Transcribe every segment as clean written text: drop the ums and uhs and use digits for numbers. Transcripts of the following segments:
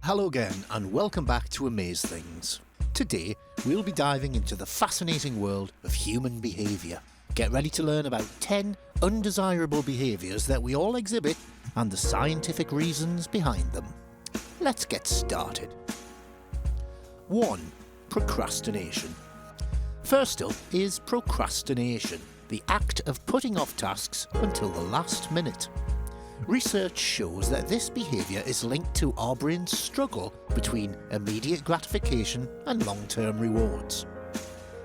Hello again and welcome back to Amaze Things. Today we'll be diving into the fascinating world of human behaviour. Get ready to learn about 10 undesirable behaviours that we all exhibit and the scientific reasons behind them. Let's get started. 1. Procrastination. First up is procrastination, the act of putting off tasks until the last minute. Research shows that this behaviour is linked to our brain's struggle between immediate gratification and long-term rewards.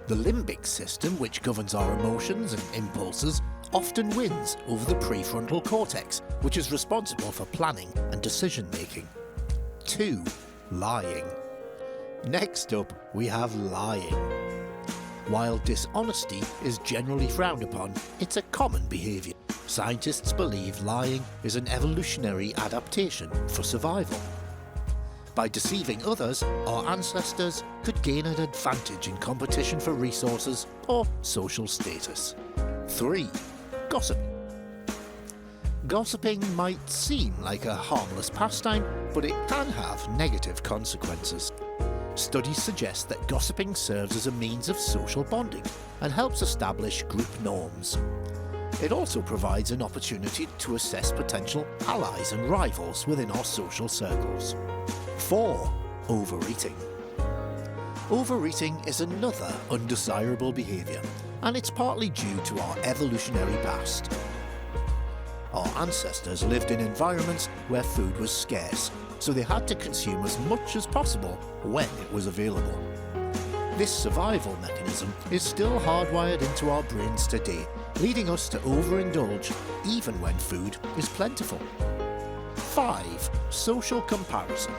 The limbic system, which governs our emotions and impulses, often wins over the prefrontal cortex, which is responsible for planning and decision-making. 2. Lying. Next up, we have lying. While dishonesty is generally frowned upon, it's a common behaviour. Scientists believe lying is an evolutionary adaptation for survival. By deceiving others, our ancestors could gain an advantage in competition for resources or social status. 3. Gossip. Gossiping might seem like a harmless pastime, but it can have negative consequences. Studies suggest that gossiping serves as a means of social bonding and helps establish group norms. It also provides an opportunity to assess potential allies and rivals within our social circles. 4. Overeating. Overeating is another undesirable behaviour, and it's partly due to our evolutionary past. Our ancestors lived in environments where food was scarce, so they had to consume as much as possible when it was available. This survival mechanism is still hardwired into our brains today, leading us to overindulge even when food is plentiful. 5. Social comparison.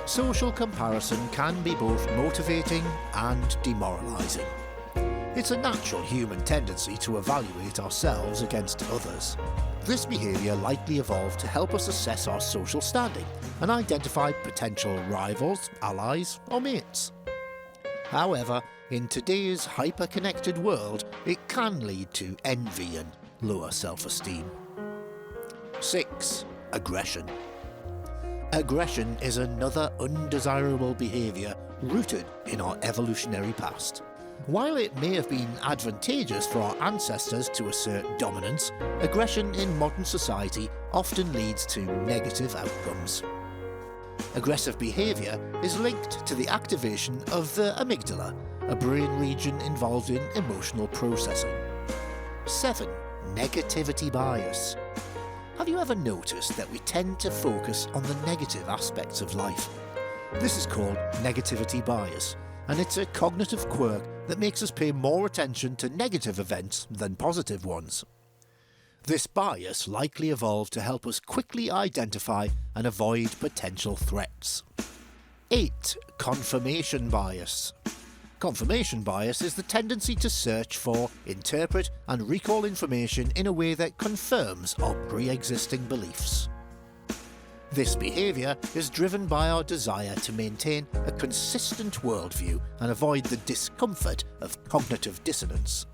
Social comparison can be both motivating and demoralising. It's a natural human tendency to evaluate ourselves against others. This behaviour likely evolved to help us assess our social standing and identify potential rivals, allies, or mates. However, in today's hyper-connected world, it can lead to envy and lower self-esteem. 6. Aggression. Aggression is another undesirable behaviour rooted in our evolutionary past. While it may have been advantageous for our ancestors to assert dominance, aggression in modern society often leads to negative outcomes. Aggressive behaviour is linked to the activation of the amygdala, a brain region involved in emotional processing. 7. Negativity bias. Have you ever noticed that we tend to focus on the negative aspects of life? This is called negativity bias, and it's a cognitive quirk that makes us pay more attention to negative events than positive ones. This bias likely evolved to help us quickly identify and avoid potential threats. 8. Confirmation bias. Confirmation bias is the tendency to search for, interpret, and recall information in a way that confirms our pre-existing beliefs. This behaviour is driven by our desire to maintain a consistent worldview and avoid the discomfort of cognitive dissonance.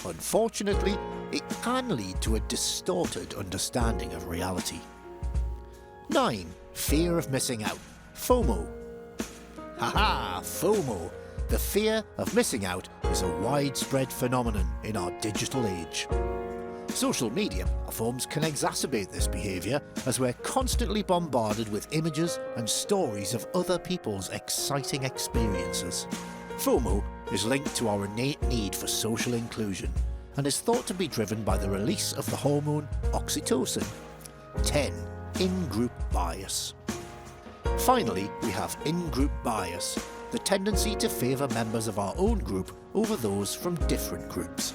Unfortunately, it can lead to a distorted understanding of reality. 9. Fear of missing out. FOMO. Haha, FOMO. The fear of missing out is a widespread phenomenon in our digital age. Social media platforms can exacerbate this behaviour as we're constantly bombarded with images and stories of other people's exciting experiences. FOMO is linked to our innate need for social inclusion and is thought to be driven by the release of the hormone oxytocin. 10. In-group bias. Finally, we have in-group bias, the tendency to favour members of our own group over those from different groups.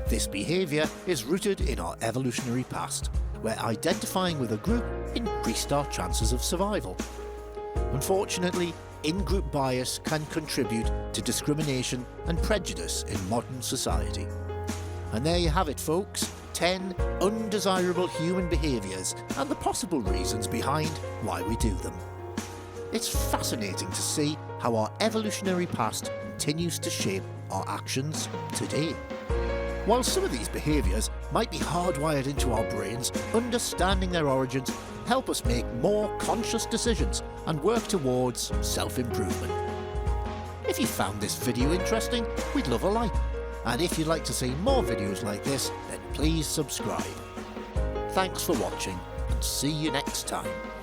This behaviour is rooted in our evolutionary past, where identifying with a group increased our chances of survival. Unfortunately, in-group bias can contribute to discrimination and prejudice in modern society. And there you have it, folks, 10 undesirable human behaviours and the possible reasons behind why we do them. It's fascinating to see how our evolutionary past continues to shape our actions today. While some of these behaviours might be hardwired into our brains, understanding their origins help us make more conscious decisions and work towards self-improvement. If you found this video interesting, we'd love a like. And if you'd like to see more videos like this, then please subscribe. Thanks for watching, and see you next time.